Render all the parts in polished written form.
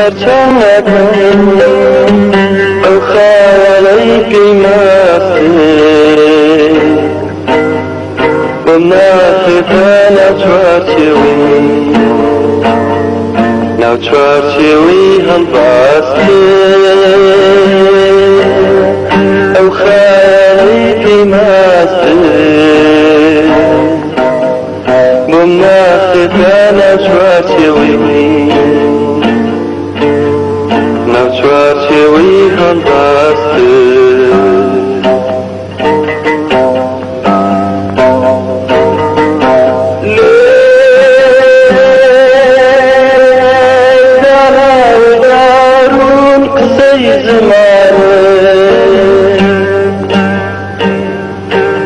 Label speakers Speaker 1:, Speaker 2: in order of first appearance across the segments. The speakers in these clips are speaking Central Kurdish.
Speaker 1: هەرچەند ئەکەم ئەو خەیاڵەی پێی مەستم بۆم ناخرێتە ناو چوارچێوەی ناو چوارچێوەی هەڵبەستم ئەو خەیاڵەی پێی مەستم بۆم ناخرێتە ناو چوارچێوەی ناو چوارچێوەی هەڵبەستم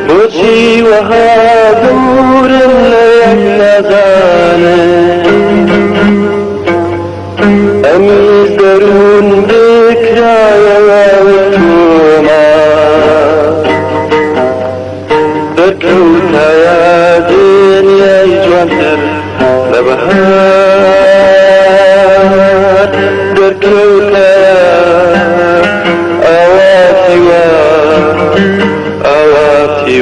Speaker 1: بۆچی وەها دوورم لە یەک نەزانم ئەمیز دەروون بکرایەوە تۆما دەرکەوتایە دنیای جوانتر لە بەهار دەرکەوتایە ئاواتی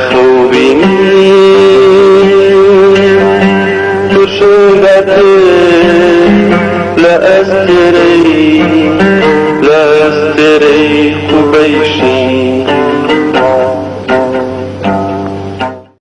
Speaker 1: خەوبینی پرشۆدەتر لە ئەستێرەی قوبەی